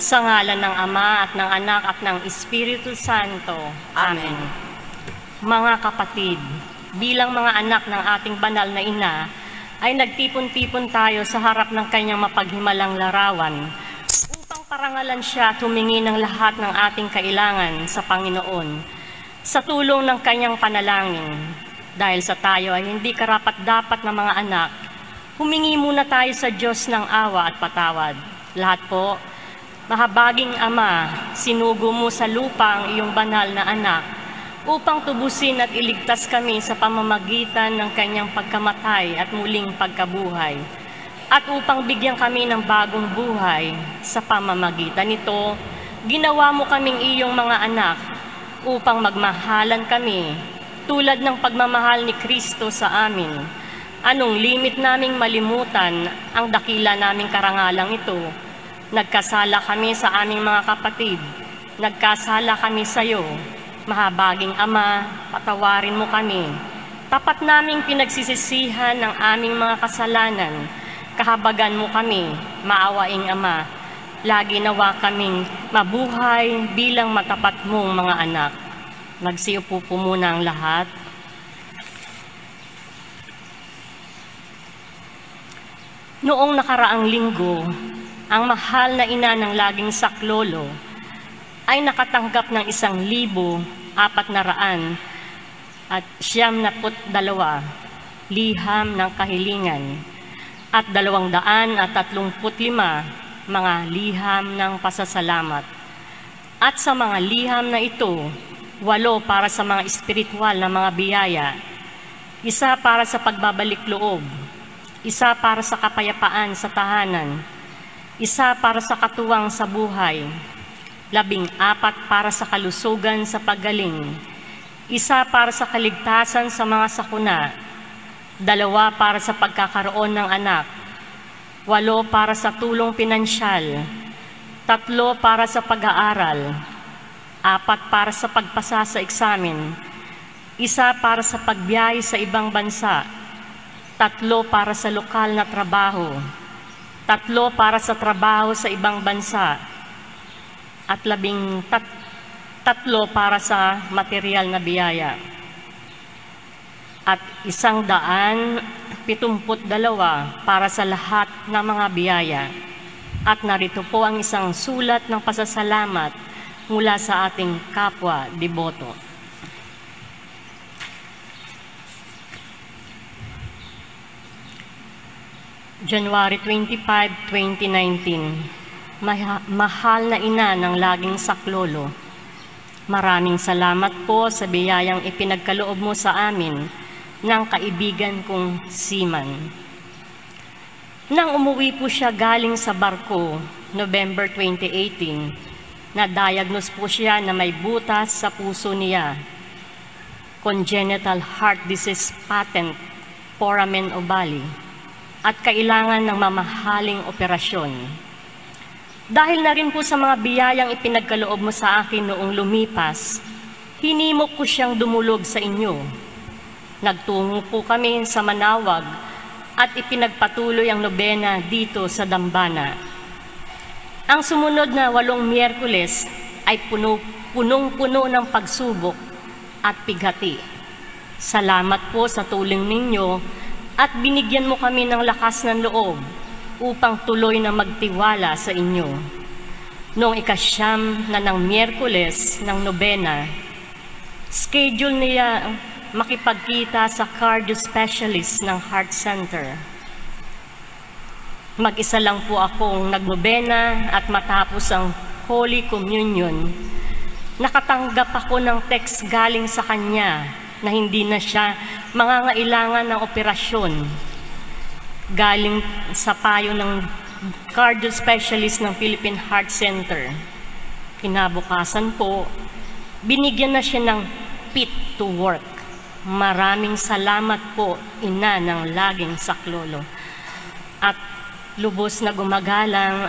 Sa ngalan ng Ama at ng Anak at ng Espiritu Santo. Amen. Mga kapatid, bilang mga anak ng ating banal na ina, ay nagtipon-tipon tayo sa harap ng kanyang mapaghimalang larawan upang parangalan siya at humingi ng lahat ng ating kailangan sa Panginoon sa tulong ng kanyang panalangin. Dahil sa tayo ay hindi karapat-dapat na mga anak, humingi muna tayo sa Diyos ng awa at patawad. Lahat po, mahabaging Ama, sinugo mo sa lupa ang iyong banal na anak upang tubusin at iligtas kami sa pamamagitan ng kanyang pagkamatay at muling pagkabuhay, at upang bigyan kami ng bagong buhay sa pamamagitan nito, ginawa mo kaming iyong mga anak upang magmahalan kami tulad ng pagmamahal ni Kristo sa amin. Anong limit naming malimutan ang dakila naming karangalang ito? Nagkasala kami sa aming mga kapatid, nagkasala kami sa iyo. Mahabaging Ama, patawarin mo kami. Tapat naming pinagsisisihan ng aming mga kasalanan, kahabagan mo kami, maawaing Ama. Lagi nawa kaming mabuhay bilang matapat mong mga anak. Magsiupo po muna ang lahat. Noong nakaraang linggo, ang mahal na ina ng laging saklolo ay nakatanggap ng 1,492 liham ng kahilingan at 235 mga liham ng pasasalamat. At sa mga liham na ito, 8 para sa mga espiritual na mga biyaya, 1 para sa pagbabalik loob, 1 para sa kapayapaan sa tahanan, 1 para sa katuwang sa buhay, 14 para sa kalusugan sa paggaling, 1 para sa kaligtasan sa mga sakuna, 2 para sa pagkakaroon ng anak, 8 para sa tulong pinansyal, 3 para sa pag-aaral, 4 para sa pagpasa sa eksamen, 1 para sa pagbiyahe sa ibang bansa, 3 para sa lokal na trabaho, 3 para sa trabaho sa ibang bansa, at 13 para sa material na biyaya, at 172 para sa lahat ng mga biyaya. At narito po ang isang sulat ng pasasalamat mula sa ating kapwa deboto. January 25, 2019. Mahal na ina ng laging saklolo, maraming salamat po sa biyayang ipinagkaloob mo sa amin ng kaibigan kong Seaman. Nang umuwi po siya galing sa barko, November 2018, na-diagnose po siya na may butas sa puso niya, congenital heart disease patent foramen ovale, at kailangan ng mamahaling operasyon. Dahil na rin po sa mga biyayang ipinagkaloob mo sa akin noong lumipas, hinimok ko siyang dumulog sa inyo. Nagtungo po kami sa Manawag at ipinagpatuloy ang nobena dito sa Dambana. Ang sumunod na 8 Miyerkules ay punong-puno ng pagsubok at pighati. Salamat po sa tulong ninyo at binigyan mo kami ng lakas ng loob upang tuloy na magtiwala sa inyo. Noong 9 ng Miyerkules ng nobena, schedule niya makipagkita sa cardio specialist ng Heart Center. Mag-isa lang po akong nagnobena at matapos ang Holy Communion, nakatanggap ako ng text galing sa kanya na hindi na siya mangangailangan ng operasyon. Galing sa payo ng cardio specialist ng Philippine Heart Center. Kinabukasan po, binigyan na siya ng fit to work. Maraming salamat po, ina ng laging saklolo. At lubos na gumagalang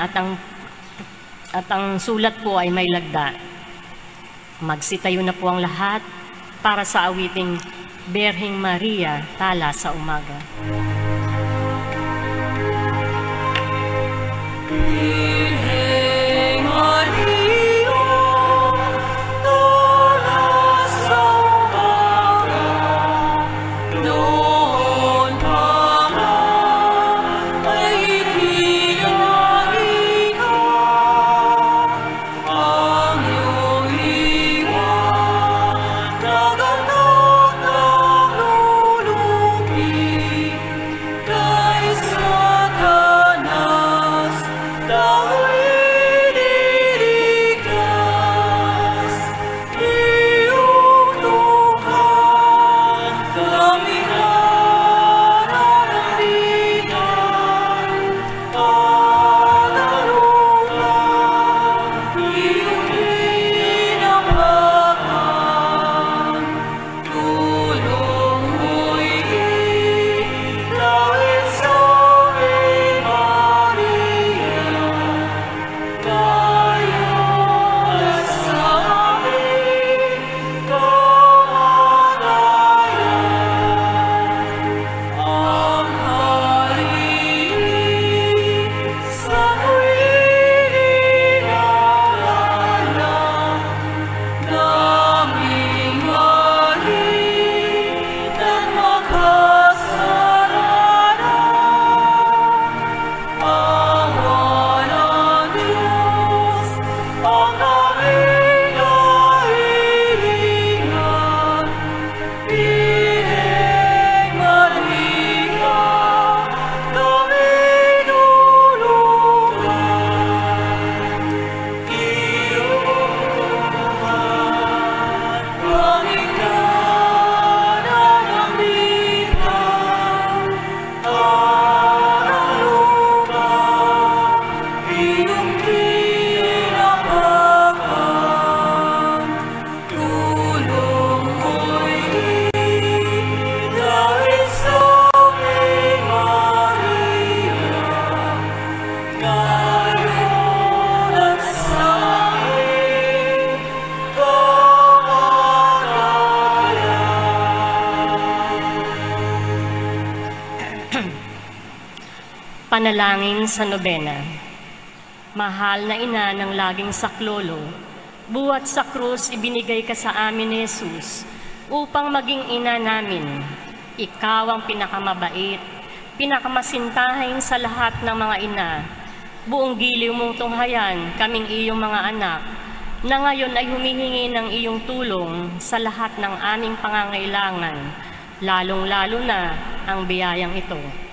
at ang sulat po ay may lagda. Magsitayo na po ang lahat para sa awiting Berhing Maria, tala sa umaga. Birheng Maria. Panalangin sa nobena. Mahal na ina ng laging saklolo, buhat sa krus ibinigay ka sa amin ni Jesus upang maging ina namin. Ikaw ang pinakamabait, pinakamasintahin sa lahat ng mga ina. Buong giliw mong tunghayan kaming iyong mga anak, na ngayon ay humihingi ng iyong tulong sa lahat ng aming pangangailangan, lalong-lalo na ang biyayang ito.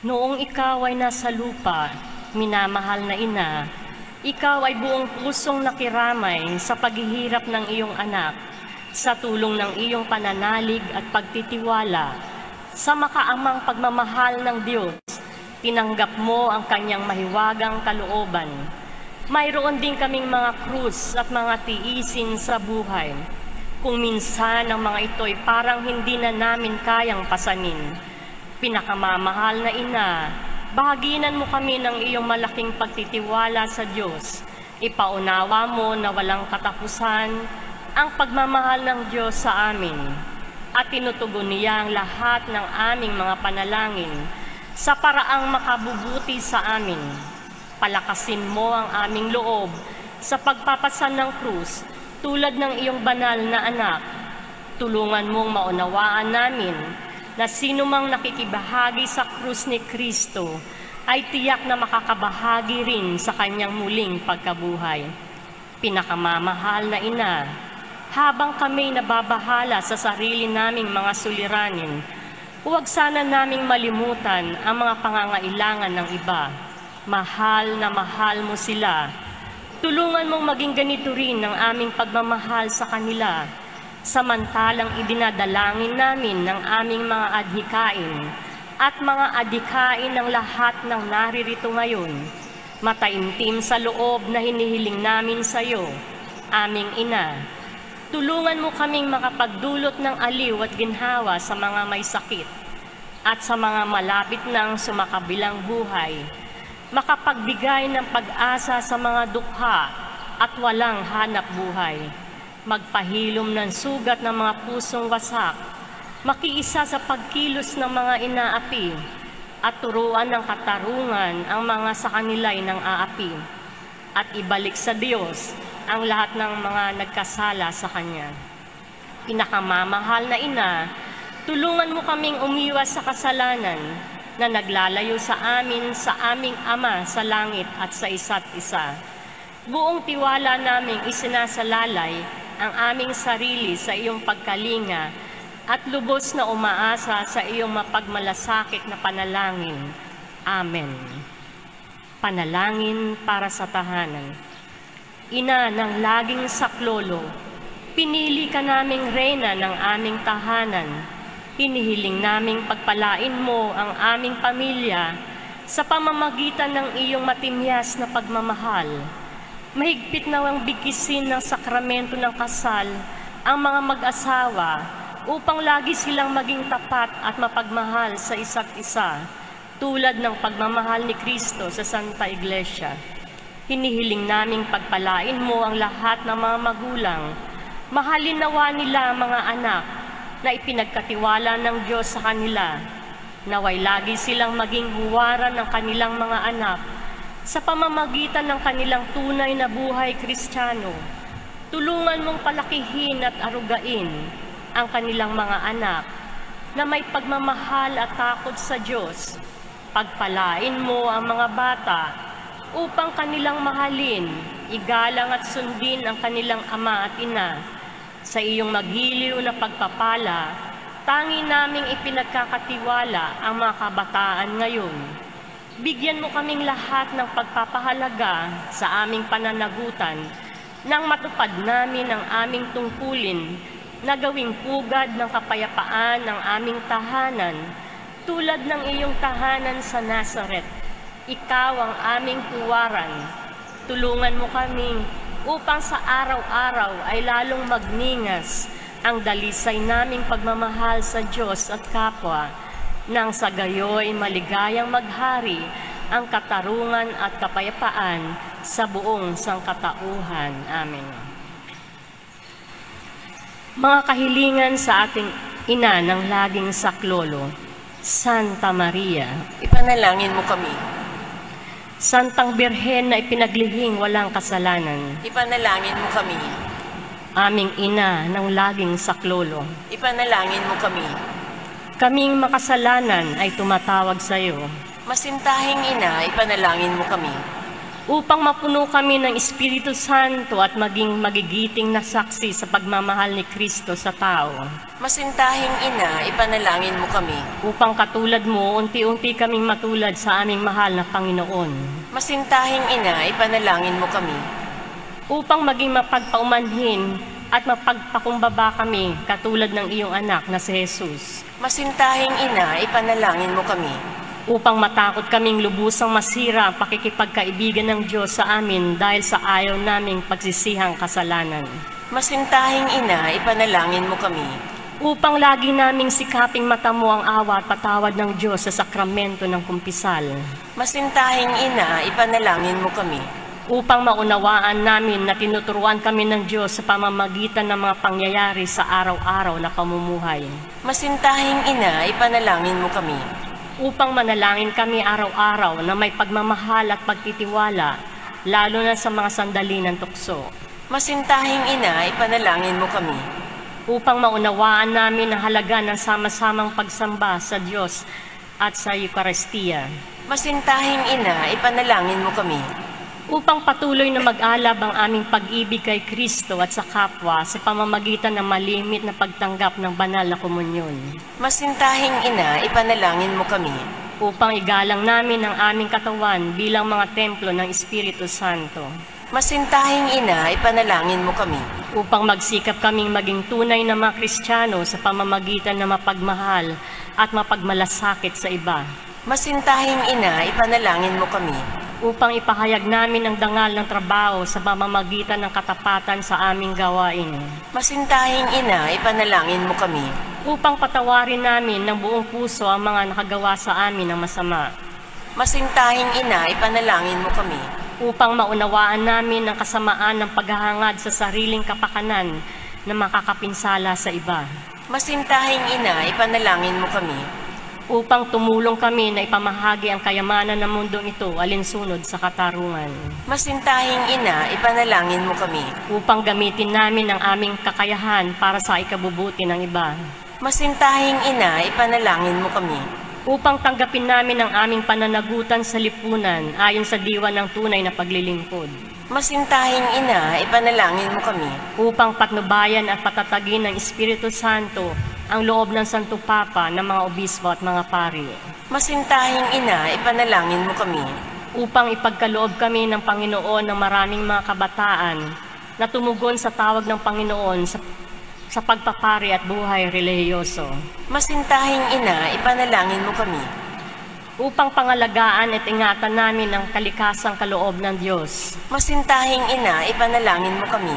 Noong ikaw ay nasa lupa, minamahal na ina, ikaw ay buong pusong nakiramay sa paghihirap ng iyong anak, sa tulong ng iyong pananalig at pagtitiwala. Sa makaamang pagmamahal ng Diyos, tinanggap mo ang kanyang mahiwagang kalooban. Mayroon din kaming mga krus at mga tiisin sa buhay. Kung minsan ang mga ito'y parang hindi na namin kayang pasanin. Pinakamamahal na ina, bahaginan mo kami ng iyong malaking pagtitiwala sa Diyos. Ipaunawa mo na walang katapusan ang pagmamahal ng Diyos sa amin, at tinutugon niya ang lahat ng aming mga panalangin sa paraang makabubuti sa amin. Palakasin mo ang aming loob sa pagpapasan ng krus tulad ng iyong banal na anak. Tulungan mong maunawaan namin na sino mang nakikibahagi sa krus ni Kristo ay tiyak na makakabahagi rin sa kanyang muling pagkabuhay. Pinakamamahal na ina, habang kami nababahala sa sarili naming mga suliranin, huwag sana naming malimutan ang mga pangangailangan ng iba. Mahal na mahal mo sila. Tulungan mong maging ganito rin ang aming pagmamahal sa kanila, samantalang idinadalangin namin ng aming mga adhikain at mga adhikain ng lahat ng naririto ngayon. Mataimtim sa loob na hinihiling namin sa iyo, aming ina. Tulungan mo kaming makapagdulot ng aliw at ginhawa sa mga may sakit at sa mga malapit ng sumakabilang buhay. Makapagbigay ng pag-asa sa mga dukha at walang hanap buhay. Magpahilom ng sugat ng mga pusong wasak, makiisa sa pagkilos ng mga inaapi, at turuan ng katarungan ang mga sa kanila'y nang aapi, at ibalik sa Diyos ang lahat ng mga nagkasala sa Kanya. Pinakamamahal na ina, tulungan mo kaming umiwas sa kasalanan na naglalayo sa amin sa aming Ama sa langit at sa isa't isa. Buong tiwala naming isinasalalay ang aming sarili sa iyong pagkalinga at lubos na umaasa sa iyong mapagmalasakit na panalangin. Amen. Panalangin para sa tahanan. Ina ng laging saklolo, pinili ka naming reyna ng aming tahanan. Hinihiling naming pagpalain mo ang aming pamilya sa pamamagitan ng iyong matimyas na pagmamahal. Mahigpit na ang bigkisin ng sakramento ng kasal ang mga mag-asawa upang lagi silang maging tapat at mapagmahal sa isa't isa, tulad ng pagmamahal ni Kristo sa Santa Iglesia. Hinihiling naming pagpalain mo ang lahat ng mga magulang. Mahalin nawa nila ang mga anak na ipinagkatiwala ng Diyos sa kanila. Naway lagi silang maging huwaran ng kanilang mga anak sa pamamagitan ng kanilang tunay na buhay Kristiyano. Tulungan mong palakihin at arugain ang kanilang mga anak na may pagmamahal at takot sa Diyos. Pagpalain mo ang mga bata upang kanilang mahalin, igalang at sundin ang kanilang ama at ina. Sa iyong magiliw na pagpapala, tangi naming ipinagkakatiwala ang mga kabataan ngayon. Bigyan mo kaming lahat ng pagpapahalaga sa aming pananagutan nang matupad namin ang aming tungkulin na gawing pugad ng kapayapaan ng aming tahanan tulad ng iyong tahanan sa Nazaret. Ikaw ang aming tuwaran. Tulungan mo kami upang sa araw-araw ay lalong magningas ang dalisay naming pagmamahal sa Diyos at kapwa, nang sa gayoy maligayang maghari ang katarungan at kapayapaan sa buong sangkatauhan. Amen. Mga kahilingan sa ating ina ng laging saklolo, Santa Maria, Ipanalangin mo kami. Santang Birhen na ipinaglihing walang kasalanan, Ipanalangin mo kami. aming ina ng laging saklolo, Ipanalangin mo kami. kaming makasalanan ay tumatawag sa iyo Masintahing ina, ipanalangin mo kami. upang mapuno kami ng Espiritu Santo at maging magigiting na saksi sa pagmamahal ni Kristo sa tao. Masintahing ina, ipanalangin mo kami. Upang katulad mo, unti-unti kaming matulad sa aming mahal na Panginoon. Masintahing ina, ipanalangin mo kami. Upang maging mapagpaumanhin at mapagpakumbaba kami katulad ng iyong anak na si Jesus. Masintahing ina, ipanalangin mo kami. Upang matakot kaming lubusang masira ang pakikipagkaibigan ng Diyos sa amin dahil sa ayaw naming pagsisihang kasalanan. Masintahing ina, ipanalangin mo kami. Upang lagi naming sikaping matamo ang awa at patawad ng Diyos sa sakramento ng kumpisal. Masintahing ina, ipanalangin mo kami. Upang maunawaan namin na tinuturuan kami ng Diyos sa pamamagitan ng mga pangyayari sa araw-araw na pamumuhay. Masintahing ina, ipanalangin mo kami. Upang manalangin kami araw-araw na may pagmamahal at pagtitiwala, lalo na sa mga sandali ng tukso. Masintahing ina, ipanalangin mo kami. Upang maunawaan namin ang halaga ng sama-samang pagsamba sa Diyos at sa Eucharistia. Masintahing ina, ipanalangin mo kami. Upang patuloy na mag-alab ang aming pag-ibig kay Kristo at sa kapwa sa pamamagitan ng malimit na pagtanggap ng banal na komunyon. Masintahing ina, ipanalangin mo kami. Upang igalang namin ang aming katawan bilang mga templo ng Espiritu Santo. Masintahing ina, ipanalangin mo kami. Upang magsikap kaming maging tunay na mga Kristiyano sa pamamagitan ng mapagmahal at mapagmalasakit sa iba. Masintahing ina, ipanalangin mo kami. Upang ipahayag namin ang dangal ng trabaho sa pamamagitan ng katapatan sa aming gawain. Masintahing ina, ipanalangin mo kami. Upang patawarin namin ng buong puso ang mga nakagawa sa amin ng masama. Masintahing ina, ipanalangin mo kami. Upang maunawaan namin ang kasamaan ng paghahangad sa sariling kapakanan na makakapinsala sa iba. Masintahing ina, ipanalangin mo kami. Upang tumulong kami na ipamahagi ang kayamanan ng mundong ito alinsunod sa katarungan. Masintahing ina, ipanalangin mo kami. Upang gamitin namin ang aming kakayahan para sa ikabubuti ng iba. Masintahing ina, ipanalangin mo kami. Upang tanggapin namin ang aming pananagutan sa lipunan ayon sa diwa ng tunay na paglilingkod. Masintahing ina, ipanalangin mo kami. Upang patnubayan at patatagin ng Espiritu Santo ang loob ng Santo Papa ng mga obispo at mga pari. Masintahing ina, ipanalangin mo kami. Upang ipagkaloob kami ng Panginoon ng maraming mga kabataan na tumugon sa tawag ng Panginoon sa pagpapari at buhay relihiyoso. Masintahing ina, ipanalangin mo kami. Upang pangalagaan at ingatan namin ang kalikasang kaloob ng Diyos. Masintahing ina, ipanalangin mo kami.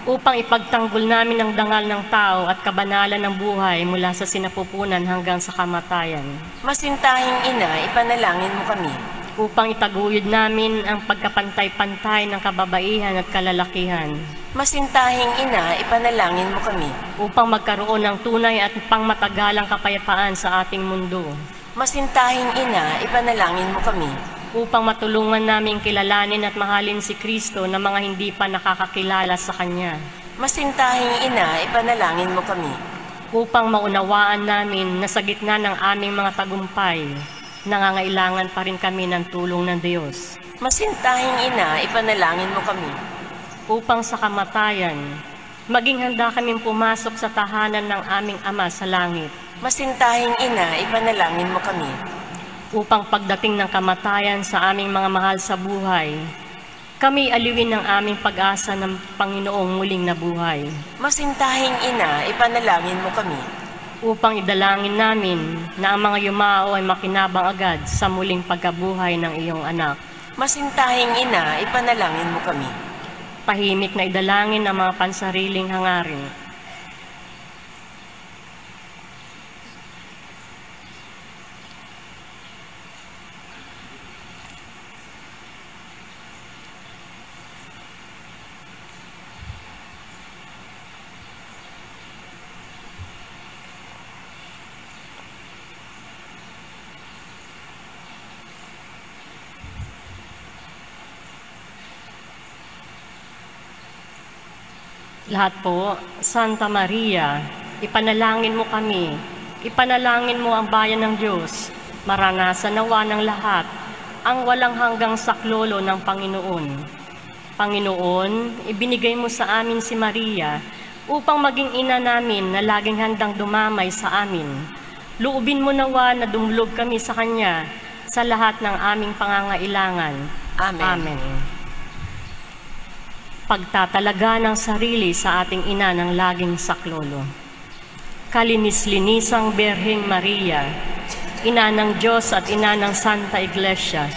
Upang ipagtanggol namin ang dangal ng tao at kabanalan ng buhay mula sa sinapupunan hanggang sa kamatayan. Masintahing ina, ipanalangin mo kami. Upang itaguyod namin ang pagkapantay-pantay ng kababaihan at kalalakihan. Masintahing ina, ipanalangin mo kami. Upang magkaroon ng tunay at pangmatagalang kapayapaan sa ating mundo. Masintahing ina, ipanalangin mo kami. Upang matulungan naming kilalanin at mahalin si Kristo na mga hindi pa nakakakilala sa Kanya. Masintahing ina, ipanalangin mo kami. Upang maunawaan namin na sa gitna ng aming mga tagumpay, nangangailangan pa rin kami ng tulong ng Diyos. Masintahing ina, ipanalangin mo kami. Upang sa kamatayan, maging handa kaming pumasok sa tahanan ng aming Ama sa langit. Masintahing ina, ipanalangin mo kami. Upang pagdating ng kamatayan sa aming mga mahal sa buhay, kami aliwin ng aming pag-asa ng Panginoong muling nabuhay. Masintahing ina, ipanalangin mo kami. upang idalangin namin na ang mga yumao ay makinabang agad sa muling pagkabuhay ng iyong anak. Masintahing ina, ipanalangin mo kami. Tahimik na idalangin ang mga pansariling hangarin. Lahat po, Santa Maria, ipanalangin mo kami, ipanalangin mo ang bayan ng Diyos, maranasan nawa ng lahat ang walang hanggang saklolo ng Panginoon. Panginoon, ibinigay mo sa amin si Maria upang maging ina namin na laging handang dumamay sa amin. Luubin mo nawa na dumulog kami sa Kanya sa lahat ng aming pangangailangan. Amen. Amen. Pagtatalaga ng sarili sa ating ina ng laging saklolo. Kalinis-linisang Berheng Maria, ina ng Diyos at ina ng Santa Iglesia,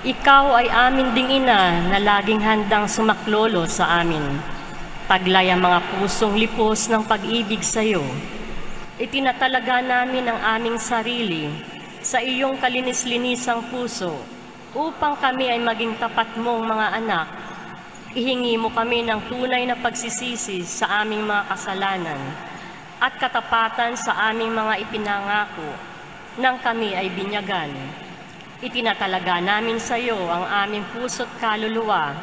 ikaw ay amin ding ina na laging handang sumaklolo sa amin. Taglay ang mga pusong lipos ng pag-ibig sa iyo. Itinatalaga namin ang aming sarili sa iyong kalinis-linisang puso upang kami ay maging tapat mong mga anak. Ihingi mo kami ng tunay na pagsisisi sa aming mga kasalanan at katapatan sa aming mga ipinangako nang kami ay binyagan. Itinatalaga namin sa iyo ang aming puso't kaluluwa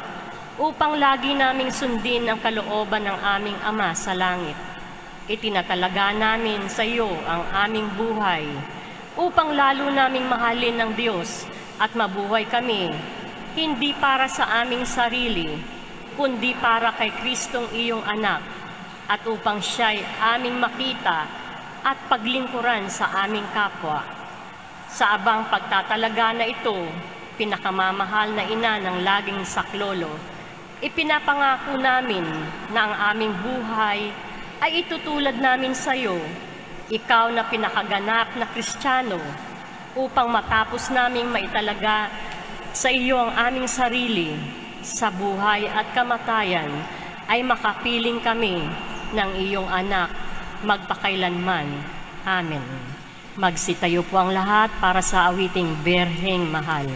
upang lagi naming sundin ang kalooban ng aming Ama sa langit. Itinatalaga namin sa iyo ang aming buhay upang lalo naming mahalin ng Diyos at mabuhay kami, hindi para sa aming sarili, kundi para kay Kristong iyong anak, at upang siya'y aming makita at paglingkuran sa aming kapwa. Sa abang pagtatalaga na ito, pinakamamahal na ina ng laging saklolo, ipinapangako namin na ang aming buhay ay itutulad namin sa iyo, ikaw na pinakaganap na Kristiyano, upang matapos naming maitalaga sa iyo ang aming sarili, sa buhay at kamatayan ay makapiling kami ng iyong anak magpakailanman. Amen. Magsitayo po ang lahat para sa awiting Berheng Mahal.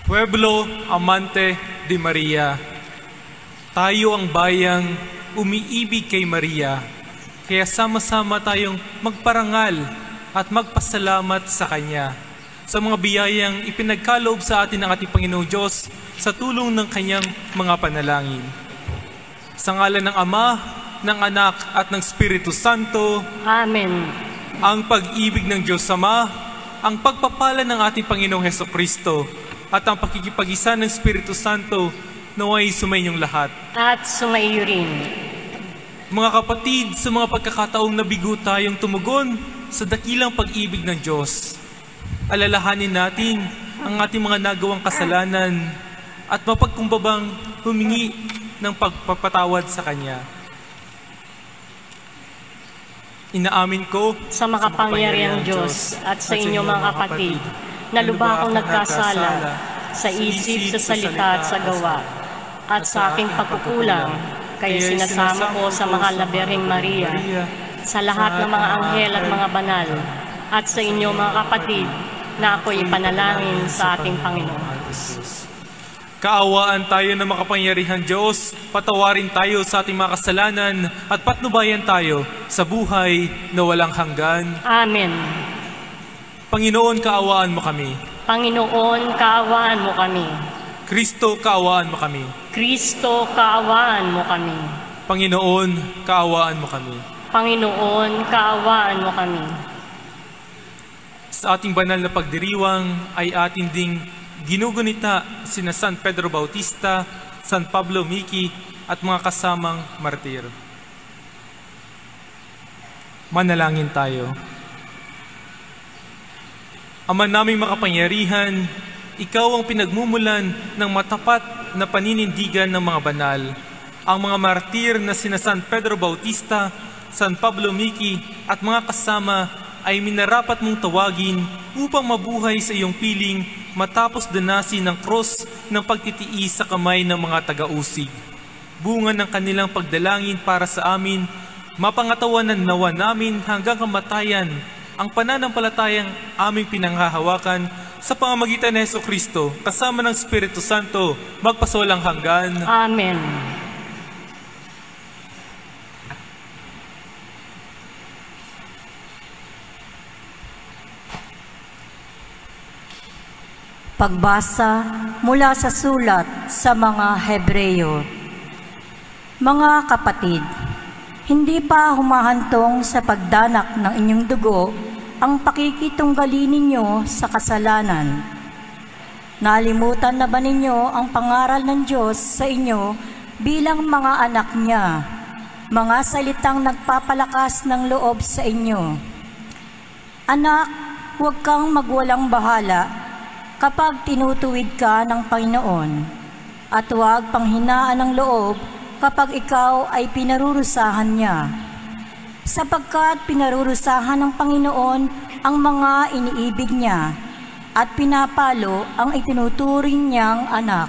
Pueblo Amante de Maria, tayo ang bayang umiibig kay Maria, kaya sama-sama tayong magparangal at magpasalamat sa Kanya sa mga biyayang ipinagkaloob sa atin ng ating Panginoong Diyos sa tulong ng Kanyang mga panalangin. Sa ngalan ng Ama, ng Anak at ng Espiritu Santo. Amen. Ang pag-ibig ng Diyos Ama, ang pagpapala ng ating Panginoong Hesukristo, at ang pakikipag-isa ng Espiritu Santo naway sumainyong lahat. At sumaiyo rin. Mga kapatid, sa mga pagkakataong nabigo tayong tumugon sa dakilang pag-ibig ng Diyos, alalahanin natin ang ating mga nagawang kasalanan at mapagkumbabang humingi ng pagpapatawad sa Kanya. Inaamin ko Sa makapangyarihang Diyos at sa inyo mga kapatid, na lubha akong nagkasala sa isip, sa salita at sa gawa, at sa aking pagkukulang, kaya sinasama ko sa mahal na Birheng Maria, sa lahat ng mga anghel at mga banal, at sa inyo mga kapatid, na ako'y panalangin sa ating Panginoon. Kaawaan tayo ng makapangyarihang Diyos, patawarin tayo sa ating mga kasalanan, at patnubayan tayo sa buhay na walang hanggan. Amen. Panginoon, kaawaan mo kami. Panginoon, kaawaan mo kami. Kristo, kaawaan mo kami. Kristo, kaawaan mo kami. Panginoon, kaawaan mo kami. Panginoon, kaawaan mo kami. Sa ating banal na pagdiriwang ay atin ding ginugunita sina San Pedro Bautista, San Pablo Miki at mga kasamang martir. Manalangin tayo. Ama naming makapangyarihan, Ikaw ang pinagmumulan ng matapat na paninindigan ng mga banal. Ang mga martir na sina San Pedro Bautista, San Pablo Miki at mga kasama ay minarapat mong tawagin upang mabuhay sa iyong piling matapos danasin ng cross ng pagtitiis sa kamay ng mga taga-usig. Bunga ng kanilang pagdalangin para sa amin, mapangatawanan nawa namin hanggang kamatayan ang pananampalatayang aming pinanghahawakan sa pamamagitan ni Hesukristo kasama ng Espiritu Santo magpasawalang hanggan. Amen. Pagbasa mula sa sulat sa mga Hebreyo. Mga kapatid, hindi pa humahantong sa pagdanak ng inyong dugo ang pakikitunggali ninyo sa kasalanan. Nalimutan na ba ninyo ang pangaral ng Diyos sa inyo bilang mga anak niya, mga salitang nagpapalakas ng loob sa inyo? Anak, huwag kang magwalang bahala kapag tinutuwid ka ng Panginoon, at huwag panghinaan ng loob kapag ikaw ay pinarurusahan niya. Sapagkat pinarurusahan ng Panginoon ang mga iniibig niya at pinapalo ang itinuturing niyang anak.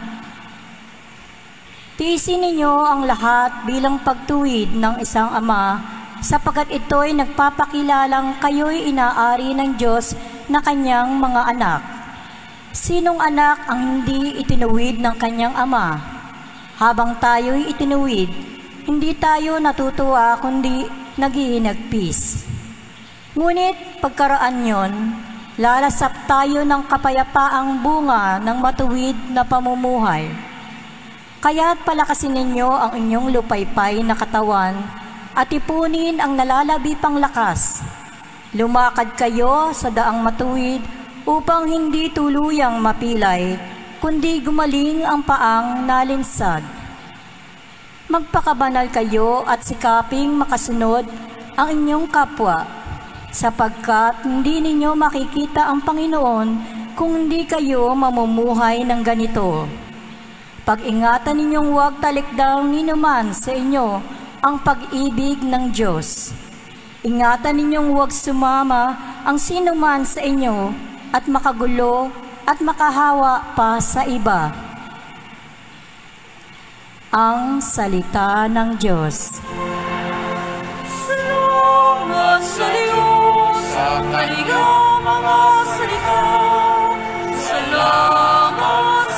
Tiisin ninyo ang lahat bilang pagtuwid ng isang ama, sapagkat ito'y nagpapakilalang kayo'y inaari ng Diyos na kanyang mga anak. Sinong anak ang hindi itinuwid ng kanyang ama? Habang tayo'y itinuwid, hindi tayo natutuwa kundi naghihinagpis. Ngunit pagkaraan yon, lalasap tayo ng kapayapaang bunga ng matuwid na pamumuhay. Kaya't palakasin ninyo ang inyong lupaypay na katawan at ipunin ang nalalabi pang lakas. Lumakad kayo sa daang matuwid upang hindi tuluyang mapilay, kundi gumaling ang paang nalinsad. Magpakabanal kayo at sikaping makasunod ang inyong kapwa, sapagkat hindi ninyo makikita ang Panginoon kung hindi kayo mamumuhay ng ganito. Pag-ingatan ninyong huwag talikdang ninuman sa inyo ang pag-ibig ng Diyos. Ingatan ninyong huwag sumama ang sinuman sa inyo at makagulo at makahawa pa sa iba. Ang salita ng Diyos. Salamat sa Diyos sa kanyang mga salita. Salamat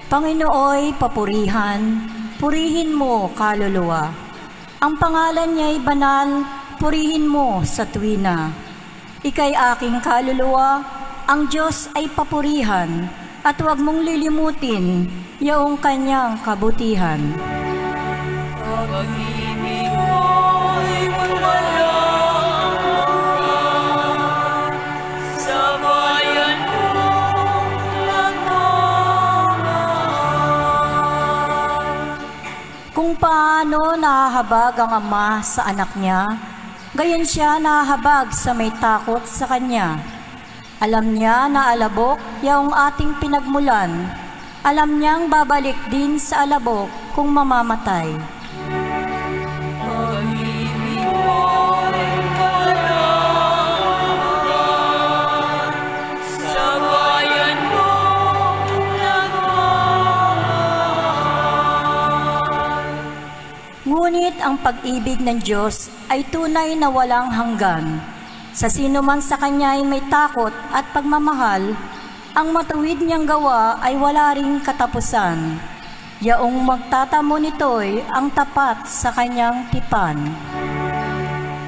Panginooy papurihan, purihin mo kaluluwa. Ang pangalan niya'y banal, purihin mo sa tuwina. Ika'y aking kaluluwa, ang Diyos ay papurihan, at huwag mong lilimutin yaong kanyang kabutihan. Pag-ibig mo'y walang sa bayan mong nagmamahal. Kung paano nahahabag ang ama sa anak niya, gayon siya nahahabag sa may takot sa kanya. Alam niya na alabok yaong ating pinagmulan. Alam niyang babalik din sa alabok kung mamamatay. Pag-ibig mo'y walang sa bayan mong nagmamahal. Ngunit ang pag-ibig ng Diyos ay tunay na walang hanggan. Sa sino man sa Kanya ay may takot at pagmamahal, ang matuwid niyang gawa ay wala ring katapusan. Yaong magtatamo nito'y ang tapat sa Kanyang tipan.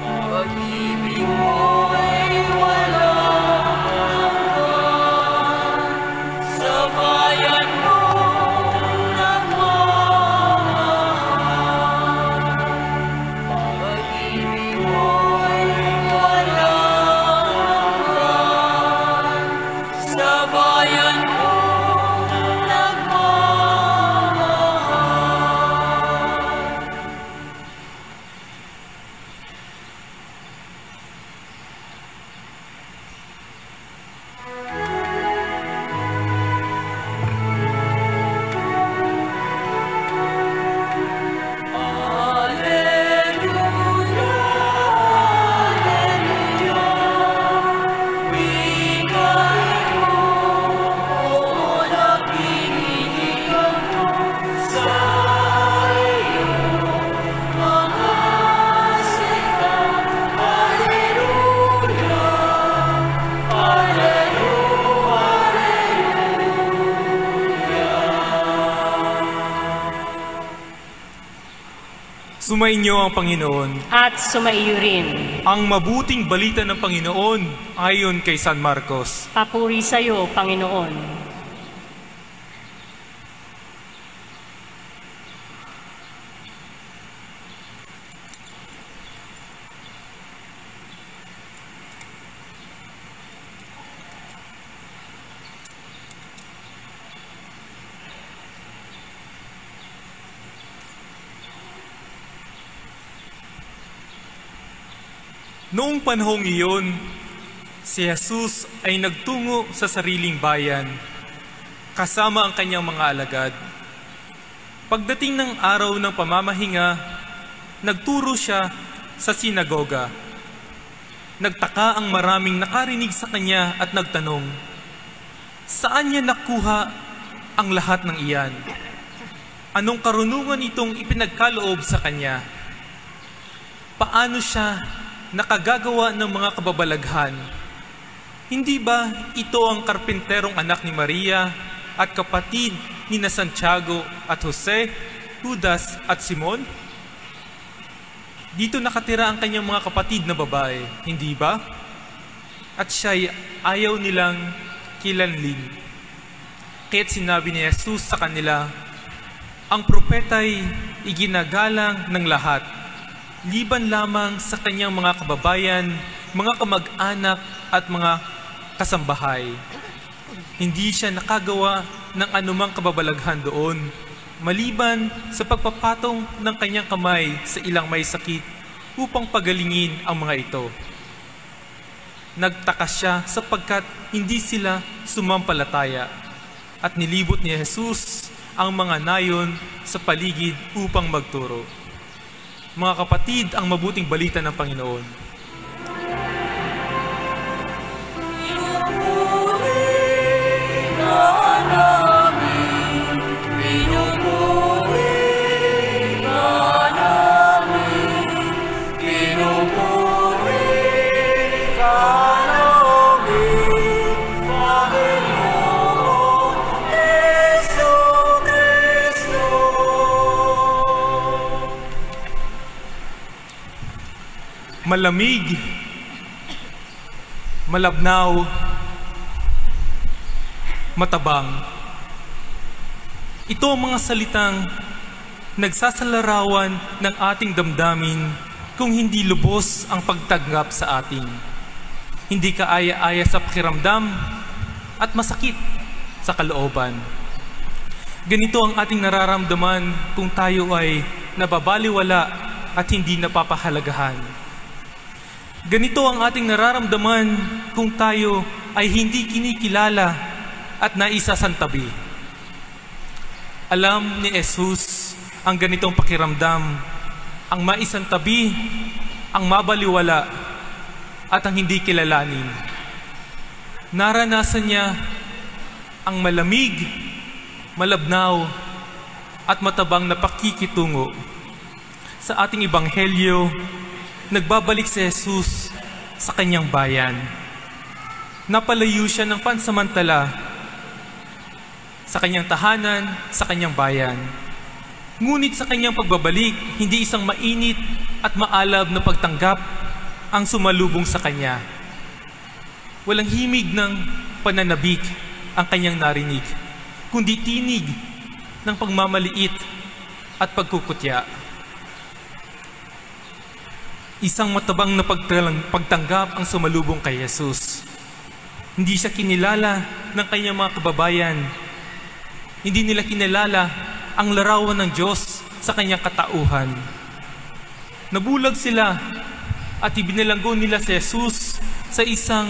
Pag-ibig mo'y walang hanggan sa bayan mong nagmamahal. Pag-ibig mo'y walang hanggan sa bayan mong nagmamahal. Sumainyo ang Panginoon. At sumaiyo rin. Ang mabuting balita ng Panginoon ayon kay San Marcos. Papuri sa iyo, Panginoon. Noong panahong iyon, si Jesus ay nagtungo sa sariling bayan, kasama ang kanyang mga alagad. Pagdating ng araw ng pamamahinga, nagturo siya sa sinagoga. Nagtaka ang maraming nakarinig sa kanya at nagtanong, saan niya nakuha ang lahat ng iyan? Anong karunungan itong ipinagkaloob sa kanya? Paano siya nakagagawa ng mga kababalaghan? Hindi ba ito ang karpinterong anak ni Maria at kapatid ni na Santiago at Jose, Judas at Simon? Dito nakatira ang kanyang mga kapatid na babae, hindi ba? At siya'y ayaw nilang kilanlin. Kaya't sinabi ni Jesus sa kanila, ang propeta'y iginagalang ng lahat, liban lamang sa kanyang mga kababayan, mga kamag-anak at mga kasambahay. Hindi siya nakagawa ng anumang kababalaghan doon, maliban sa pagpapatong ng kanyang kamay sa ilang may sakit upang pagalingin ang mga ito. Nagtaka siya sapagkat hindi sila sumampalataya at nilibot ni Jesus ang mga nayon sa paligid upang magturo. Mga kapatid, ang mabuting balita ng Panginoon. malamig, malabnaw, matabang. Ito ang mga salitang nagsasalarawan ng ating damdamin kung hindi lubos ang pagtanggap sa atin. Hindi kaaya-aya sa pakiramdam at masakit sa kalooban. Ganito ang ating nararamdaman kung tayo ay nababaliwala at hindi napapahalagahan. Ganito ang ating nararamdaman kung tayo ay hindi kinikilala at naisasantabi. Alam ni Jesus ang ganitong pakiramdam, ang maisantabi, ang mabaliwala, at ang hindi kilalanin. Naranasan niya ang malamig, malabnaw, at matabang na pakikitungo. Sa ating ebanghelyo, nagbabalik si Jesus sa kanyang bayan. Napalayo siya ng pansamantala sa kanyang tahanan, sa kanyang bayan. Ngunit sa kanyang pagbabalik, hindi isang mainit at maalab na pagtanggap ang sumalubong sa kanya. Walang himig ng pananabik ang kanyang narinig, kundi tinig ng pagmamaliit at pagkukutya. Isang matabang na pagtanggap ang sumalubong kay Jesus. Hindi siya kinilala ng kanyang mga kababayan. Hindi nila kinilala ang larawan ng Diyos sa kanyang katauhan. Nabulag sila at ibinalanggo nila si Jesus sa isang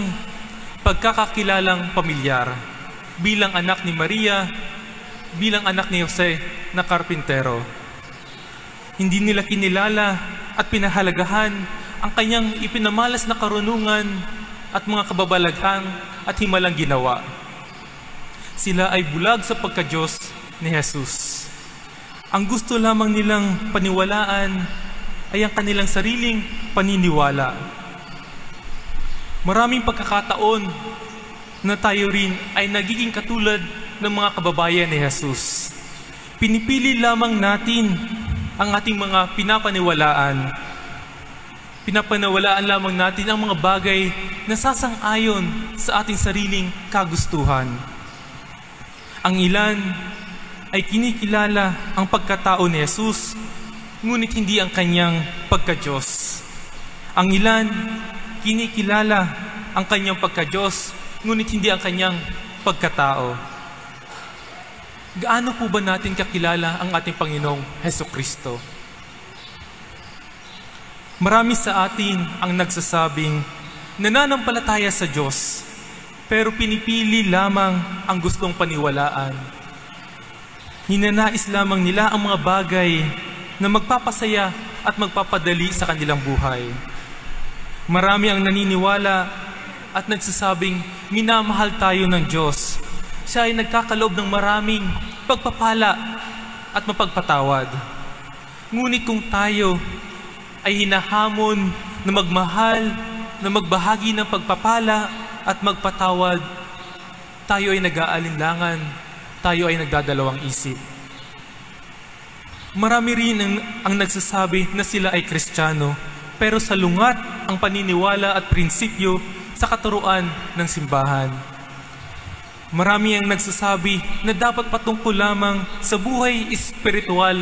pagkakakilalang pamilyar bilang anak ni Maria, bilang anak ni Jose na karpintero. Hindi nila kinilala at pinahalagahan ang kanyang ipinamalas na karunungan at mga kababalaghang at himalang ginawa. Sila ay bulag sa pagka-Diyos ni Jesus. Ang gusto lamang nilang paniwalaan ay ang kanilang sariling paniniwala. Maraming pagkakataon na tayo rin ay nagiging katulad ng mga kababayan ni Jesus. Pinipili lamang natin ang ating mga pinapaniwalaan. Pinapaniwalaan lamang natin ang mga bagay na sasang-ayon sa ating sariling kagustuhan. Ang ilan ay kinikilala ang pagkatao ni Jesus, ngunit hindi ang kanyang pagka-Diyos. Ang ilan kinikilala ang kanyang pagka-Diyos, ngunit hindi ang kanyang pagkatao. Gaano po ba natin kakilala ang ating Panginoong Hesukristo? Marami sa atin ang nagsasabing nananampalataya sa Diyos, pero pinipili lamang ang gustong paniwalaan. Ninanais lamang nila ang mga bagay na magpapasaya at magpapadali sa kanilang buhay. Marami ang naniniwala at nagsasabing minamahal tayo ng Diyos. Siya ay nagkakaloob ng maraming pagpapala at mapagpatawad. Ngunit kung tayo ay hinahamon na magmahal, na magbahagi ng pagpapala at magpatawad, tayo ay nag-aalinlangan, tayo ay nagdadalawang isip. Marami rin ang nagsasabi na sila ay Kristiyano, pero salungat ang paniniwala at prinsipyo sa katuruan ng simbahan. Marami ang nagsasabi na dapat patungkol lamang sa buhay espiritual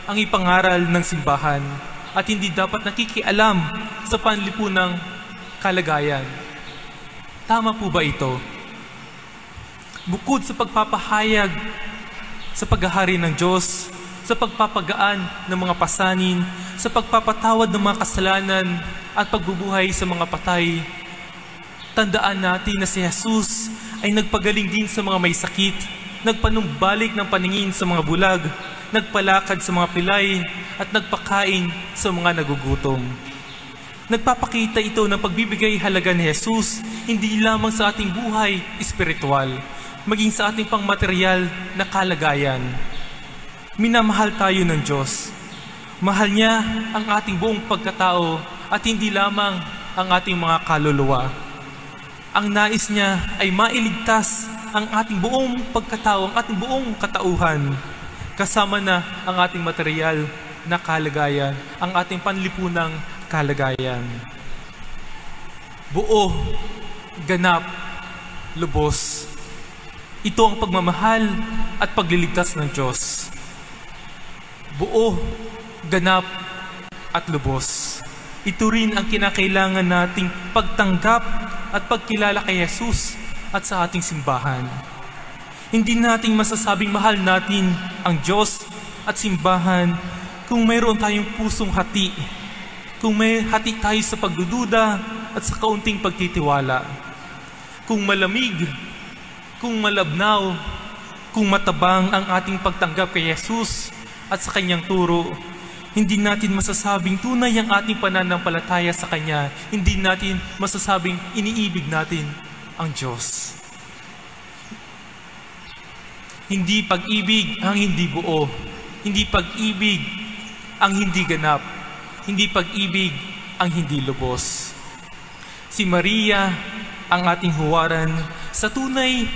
ang ipangaral ng simbahan at hindi dapat nakikialam sa panlipunang kalagayan. Tama po ba ito? Bukod sa pagpapahayag sa paghahari ng Diyos, sa pagpapagaan ng mga pasanin, sa pagpapatawad ng mga kasalanan at pagbubuhay sa mga patay, tandaan natin na si Jesus ay nagpagaling din sa mga may sakit, nagpanumbalik ng paningin sa mga bulag, nagpalakad sa mga pilay, at nagpakain sa mga nagugutom. Nagpapakita ito ng pagbibigay halaga ni Jesus, hindi lamang sa ating buhay espiritual, maging sa ating pangmaterial na kalagayan. Minamahal tayo ng Diyos. Mahal niya ang ating buong pagkatao at hindi lamang ang ating mga kaluluwa. Ang nais niya ay mailigtas ang ating buong pagkatao, ang ating buong katauhan, kasama na ang ating material na kalagayan, ang ating panlipunang kalagayan. buo, ganap, lubos. Ito ang pagmamahal at pagliligtas ng Diyos. Buo, ganap, at lubos. Ito rin ang kinakailangan nating pagtanggap at pagkilala kay Jesus at sa ating simbahan. Hindi nating masasabing mahal natin ang Diyos at simbahan kung mayroon tayong pusong hati, kung may hati tayo sa pagdududa at sa kaunting pagtitiwala, kung malamig, kung malabnaw, kung matabang ang ating pagtanggap kay Jesus at sa Kanyang turo. Hindi natin masasabing tunay ang ating pananampalataya sa Kanya. Hindi natin masasabing iniibig natin ang Diyos. Hindi pag-ibig ang hindi buo. Hindi pag-ibig ang hindi ganap. Hindi pag-ibig ang hindi lubos. Si Maria ang ating huwaran sa tunay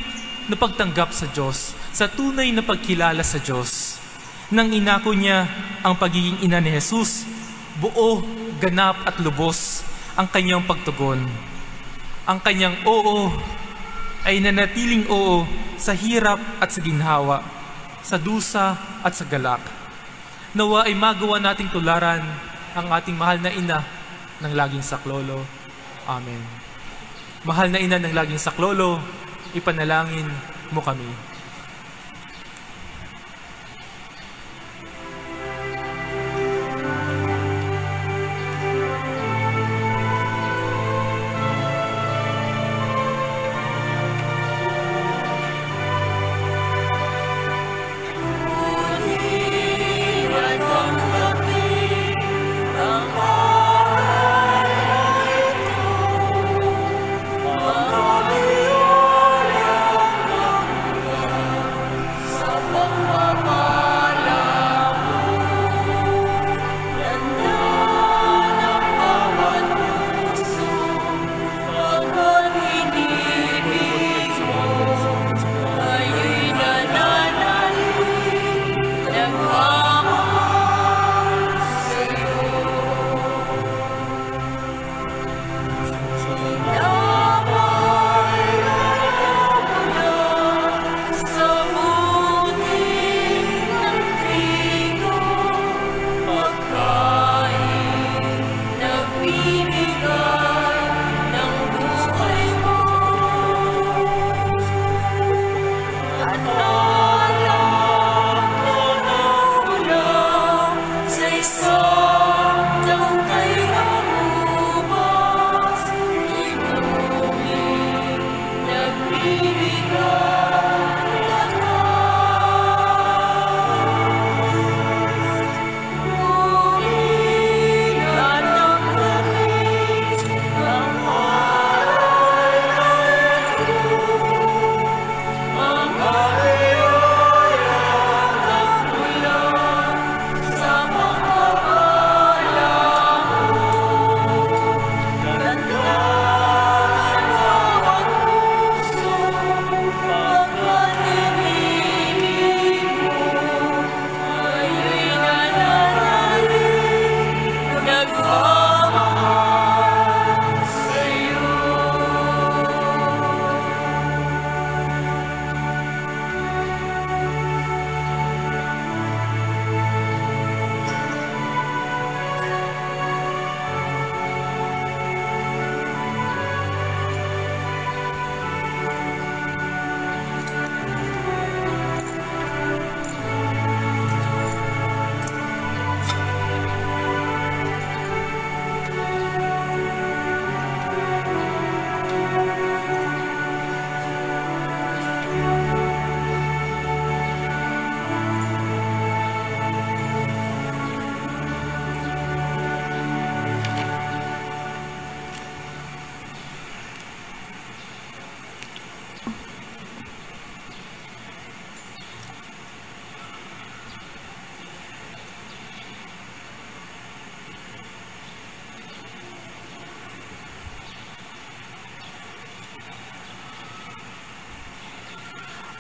na pagtanggap sa Diyos, sa tunay na pagkilala sa Diyos. Nang inako niya ang pagiging ina ni Jesus, buo, ganap at lubos ang kanyang pagtugon. Ang kanyang oo ay nanatiling oo sa hirap at sa ginhawa, sa dusa at sa galak. Nawa ay magawa nating tularan ang ating mahal na ina ng laging saklolo. Amen. Mahal na ina ng laging saklolo, ipanalangin mo kami.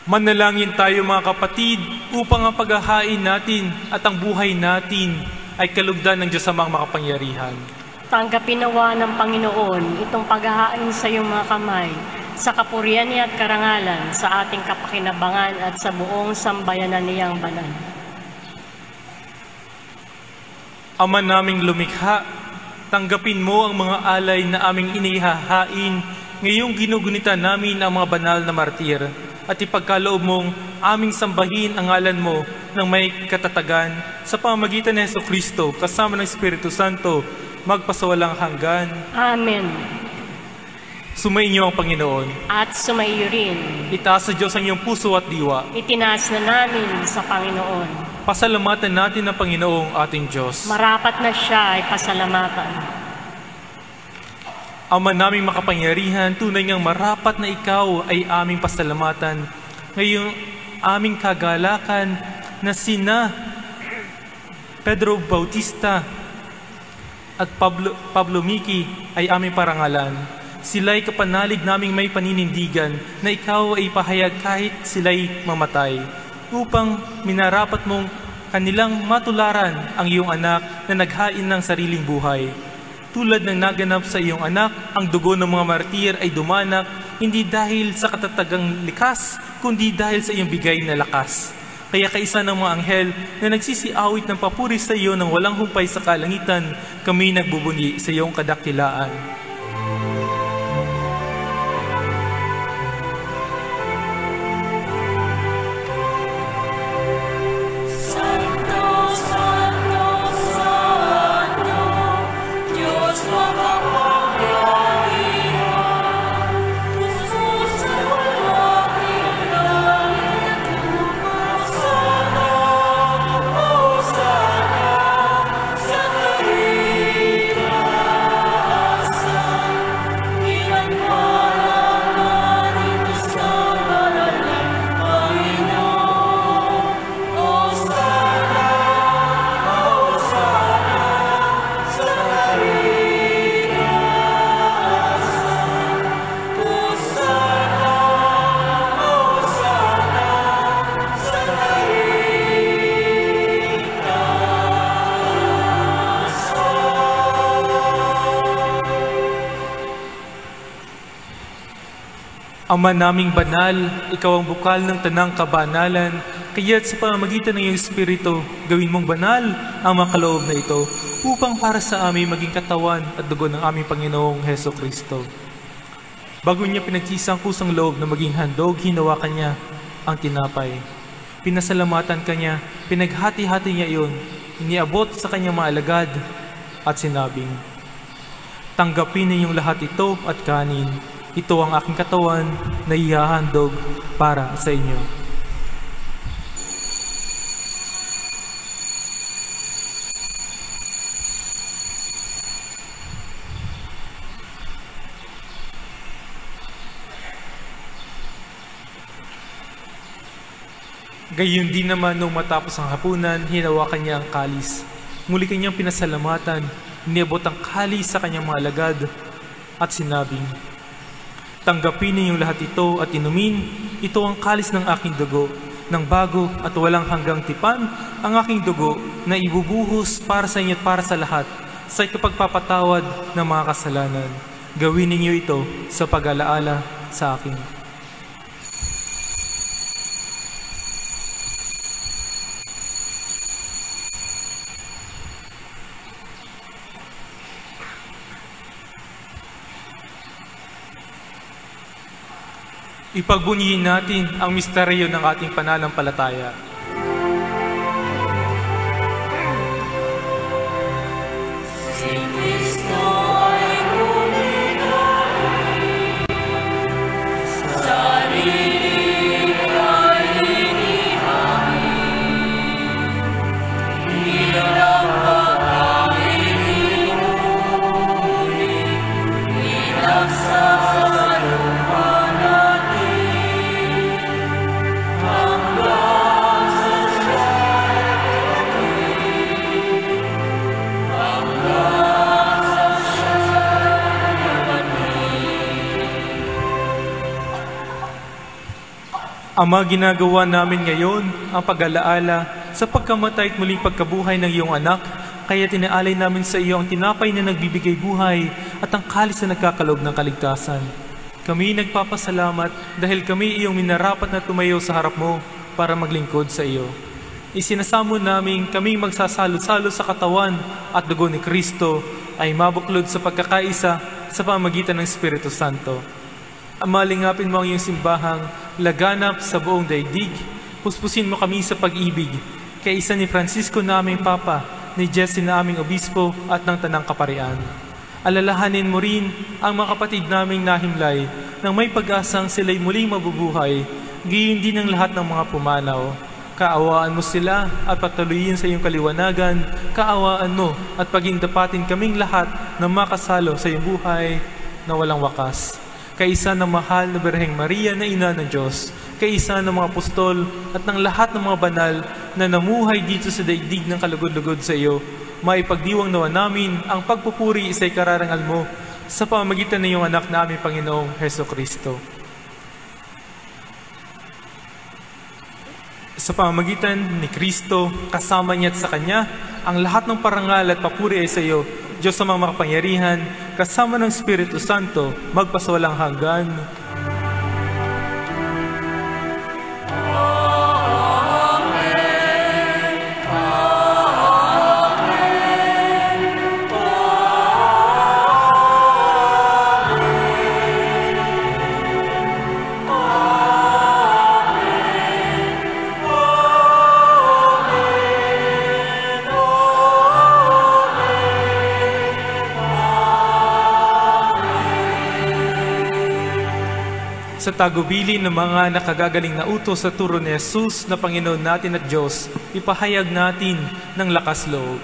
Manalangin tayo mga kapatid upang ang paghahain natin at ang buhay natin ay kalugdan ng Diyos amang makapangyarihan. Tanggapin nawa ng Panginoon itong paghahain sa iyong mga kamay, sa kapurihan niya at karangalan, sa ating kapakinabangan at sa buong sambayanan niyang banal. Ama naming lumikha, tanggapin mo ang mga alay na aming inihahain, ngayong ginugunita namin ang mga banal na martir, at ipagkaloob mong aming sambahin ang ngalan mo ng may katatagan sa pamamagitan ni Jesucristo kasama ng Espiritu Santo, magpasawalang hanggan. Amen. Sumainyo ang Panginoon. At sumaiyo rin. Itaas sa Diyos ang iyong puso at diwa. Itinaas na namin sa Panginoon. Pasalamatan natin ang Panginoong ating Diyos. Marapat na siya ay pasalamatan. Ama naming makapangyarihan, tunay ngang marapat na ikaw ay aming pasalamatan. Ngayong aming kagalakan na sina Pedro Bautista at Pablo Miki ay aming parangalan. Sila'y kapanalig naming may paninindigan na ikaw ay pahayag kahit sila'y mamatay, upang minarapat mong kanilang matularan ang iyong anak na naghain ng sariling buhay. Tulad ng naganap sa iyong anak, ang dugo ng mga martir ay dumanak, hindi dahil sa katatagang likas, kundi dahil sa iyong bigay na lakas. Kaya kaisa ng mga anghel na nagsisiawit ng papuri sa iyo ng walang humpay sa kalangitan, kami nagbubunyi sa iyong kadakilaan. Ama naming banal, ikaw ang bukal ng tanang kabanalan, kaya't sa pamamagitan ng iyong Espiritu, gawin mong banal ang mga kaloob na ito, upang para sa amin maging katawan at dugo ng aming Panginoong Jesucristo. Bago niya pinagkisang kusang loob na maging handog, hinawakan niya ang tinapay. Pinasalamatan kanya, pinaghati-hati niya iyon, iniabot sa kanyang mga alagad at sinabing, "Tanggapin ninyong lahat ito at kanin. Ito ang aking katawan na ihahandog para sa inyo." Gayon din naman nung matapos ang hapunan, hinawakan niya ang kalis. Muli kanyang pinasalamatan, iniabot ang kalis sa kanyang mga alagad at sinabing, "Tanggapin ninyong lahat ito at inumin. Ito ang kalis ng aking dugo, ng bago at walang hanggang tipan, ang aking dugo na ibubuhos para sa inyo at para sa lahat, sa ikapagpapatawad ng mga kasalanan. Gawin ninyo ito sa pag-alaala sa akin." Ipagbunyihin natin ang misteryo ng ating pananampalataya. Si Kristo ay guminahin, sarili ay inihain, bilang pagkain inuli, inaksa sa lupa natin. Ama, ginagawa namin ngayon ang pag-alaala sa pagkamatay at muling pagkabuhay ng iyong anak kaya tinaalay namin sa iyo ang tinapay na nagbibigay buhay at ang kalis na nagkakaloob ng kaligtasan. Kami nagpapasalamat dahil kami iyong minarapat na tumayo sa harap mo para maglingkod sa iyo. Isinasamo namin kaming magsasalo-salo sa katawan at dugo ni Kristo ay mabuklod sa pagkakaisa sa pamagitan ng Espiritu Santo. Amalingapin mo ang iyong simbahang laganap sa buong daigdig. Puspusin mo kami sa pag-ibig, kaisa ni Francisco na aming Papa, ni Jesse na aming Obispo at ng Tanang Kaparian. Alalahanin mo rin ang mga kapatid naming nahimlay nang may pag-asang sila'y muling mabubuhay, gayon din ang lahat ng mga pumanaw. Kaawaan mo sila at patuloyin sa iyong kaliwanagan. Kaawaan mo at pagindapatin kaming lahat na makasalo sa iyong buhay na walang wakas. Kaisa ng mahal na Birheng Maria na Ina ng Diyos, kaisa ng mga apostol at ng lahat ng mga banal na namuhay dito sa daigdig ng kalugod-lugod sa iyo, maipagdiwang nawa namin ang pagpupuri sa ikararangal mo sa pamamagitan ng iyong anak na aming Panginoong Hesukristo. Sa pamamagitan ni Kristo, kasama niya at sa Kanya, ang lahat ng parangal at papuri ay sa iyo, Diyos sa mga makapangyarihan, kasama ng Espiritu Santo, magpasawalang hanggan. Sa tagubilin ng mga nakagagaling na utos sa turo ni Jesus na Panginoon natin at Diyos, ipahayag natin ng lakas loob.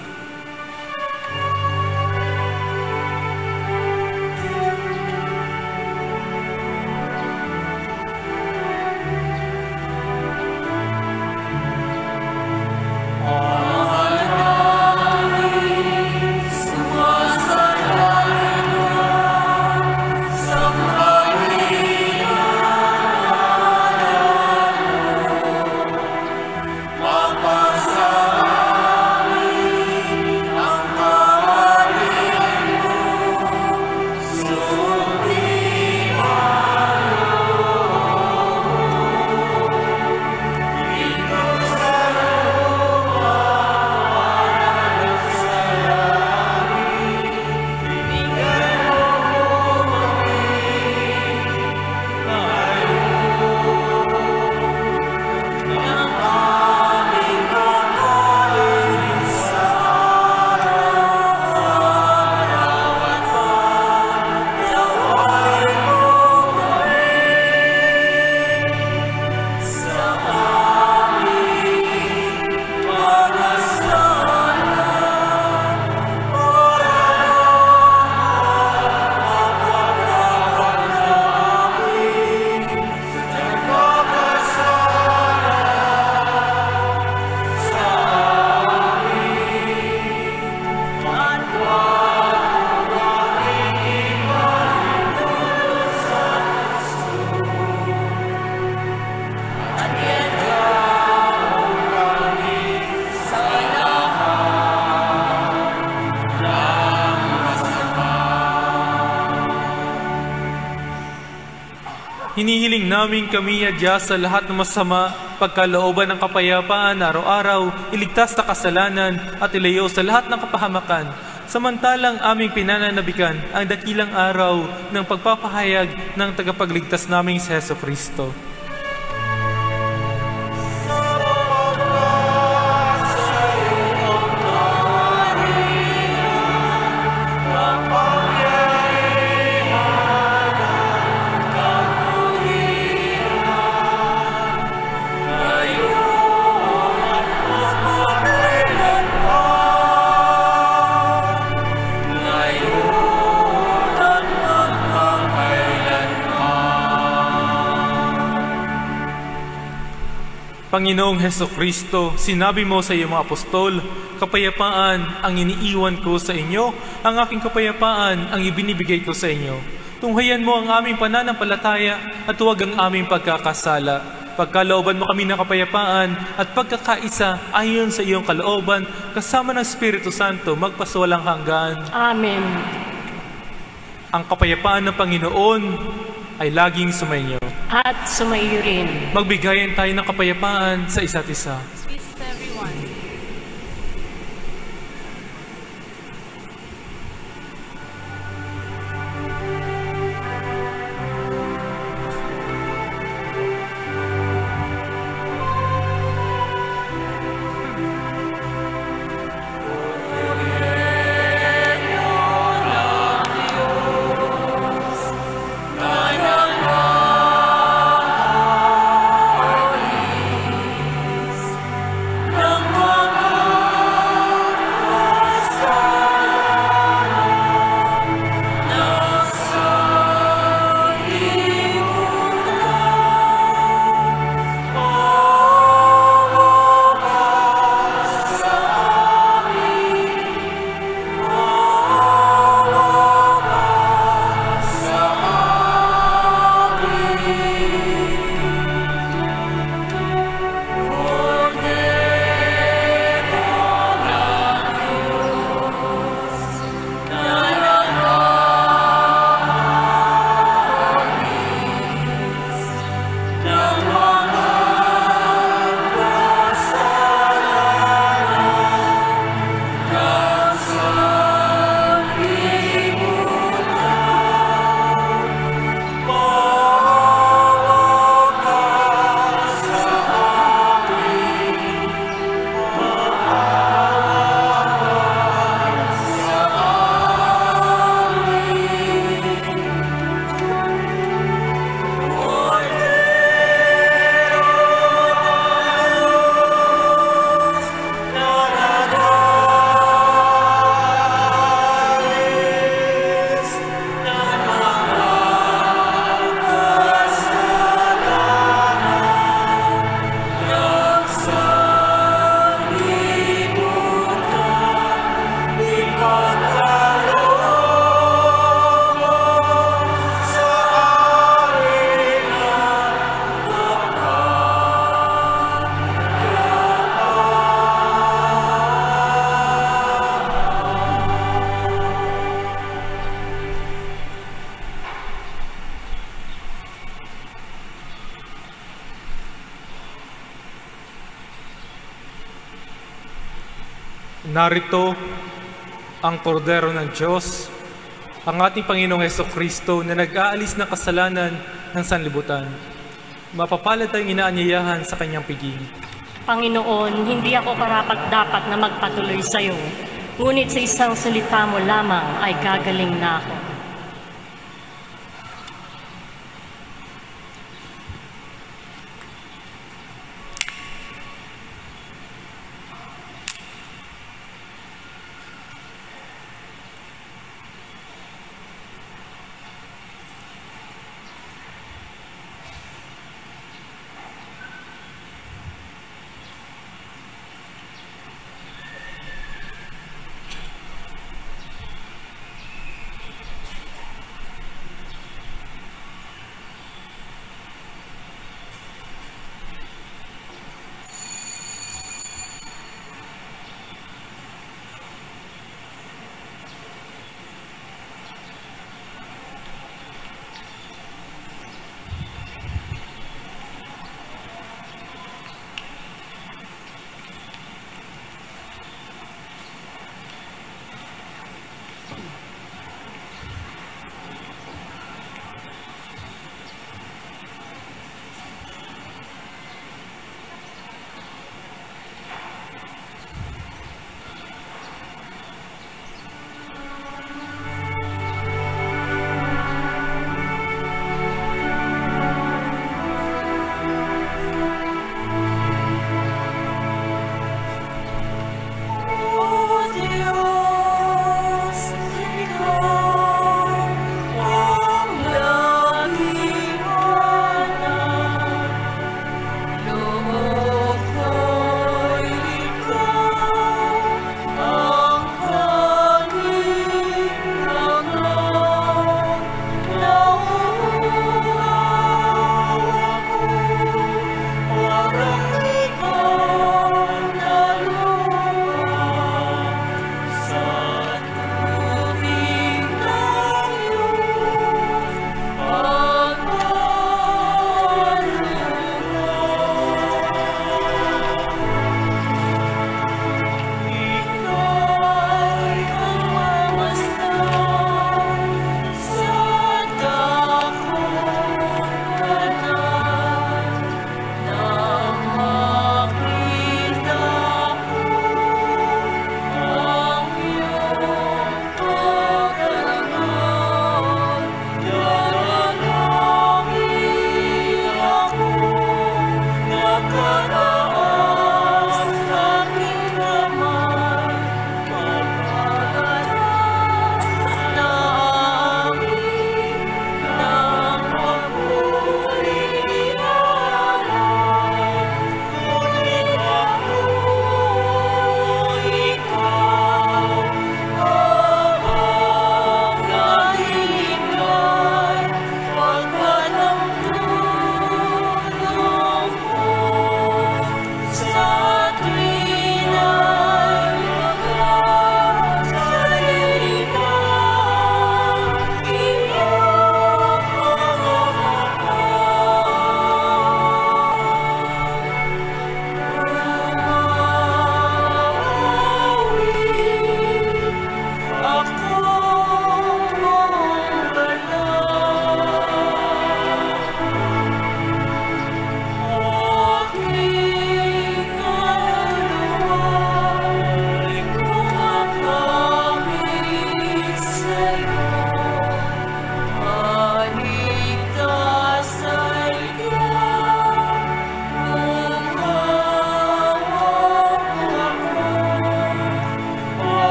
Hinihiling namin kami adya sa lahat ng masama, pagkalooban ng kapayapaan araw-araw, iligtas na kasalanan at ilayo sa lahat ng kapahamakan. Samantalang aming pinananabikan ang dakilang araw ng pagpapahayag ng tagapagligtas naming si Hesukristo. Panginoong Hesukristo, sinabi mo sa iyong mga apostol, kapayapaan ang iniiwan ko sa inyo, ang aking kapayapaan ang ibinibigay ko sa inyo. Tunghayan mo ang aming pananampalataya at huwag ang aming pagkakasala. Pagkalooban mo kami ng kapayapaan at pagkakaisa ayon sa iyong kalooban, kasama ng Espiritu Santo, magpasawalang hanggan. Amen. Ang kapayapaan ng Panginoon ay laging sumainyo. At sumaiyo rin. Magbigayan tayo ng kapayapaan sa isa't isa. Peace to everyone. Narito ang kordero ng Diyos, ang ating Panginoong Hesukristo na nag-aalis ng kasalanan ng sanlibutan. Mapapalad tayong inaanyayahan sa kanyang piging. Panginoon, hindi ako karapat-dapat na magpatuloy sa iyo, ngunit sa isang salita mo lamang ay gagaling na ako.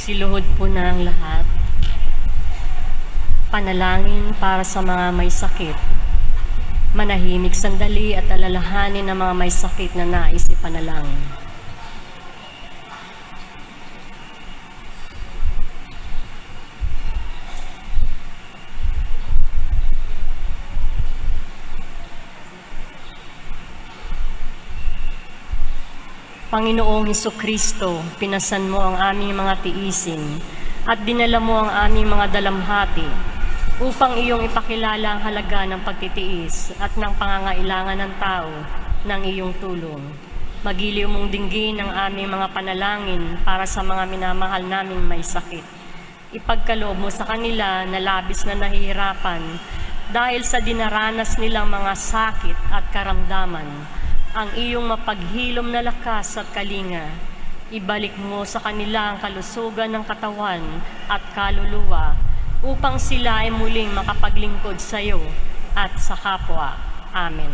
Magsiluhod po na ang lahat. Panalangin para sa mga may sakit. Manahimik sandali at alalahanin ang mga may sakit na nais ipanalangin. Panginoong Hesukristo, pinasan mo ang aming mga tiisin at dinala mo ang aming mga dalamhati upang iyong ipakilala ang halaga ng pagtitiis at ng pangangailangan ng tao ng iyong tulong. Magiliw mong dinggin ang aming mga panalangin para sa mga minamahal naming may sakit. Ipagkaloob mo sa kanila na labis na nahihirapan dahil sa dinaranas nilang mga sakit at karamdaman. Ang iyong mapaghilom na lakas at kalinga, ibalik mo sa kanila ang kalusugan ng katawan at kaluluwa upang sila ay muling makapaglingkod sa iyo at sa kapwa. Amen.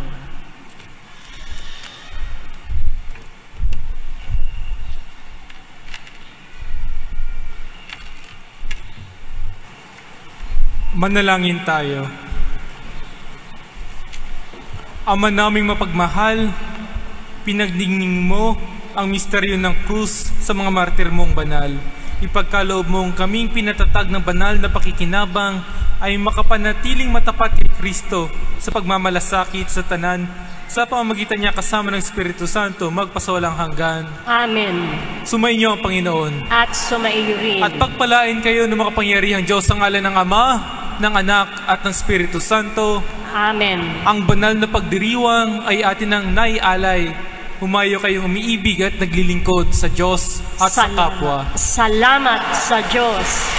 Manalangin tayo. Ama naming mapagmahal, pinagdingning mo ang misteryo ng krus sa mga martir mong banal. Ipagkaloob mong kaming pinatatag ng banal na pakikinabang ay makapanatiling matapat kay Kristo sa pagmamalasakit sa tanan sa pamamagitan niya kasama ng Espiritu Santo magpasawalang hanggan. Amen. Sumainyo ang Panginoon. At sumaiyo rin. At pagpalain kayo ng makapangyarihang Diyos sa ngalan ng Ama, ng Anak at ng Espiritu Santo. Amen. Ang banal na pagdiriwang ay atin ang naialay. Humayo kayong umiibig at naglilingkod sa Diyos at sa kapwa. Salamat sa Diyos.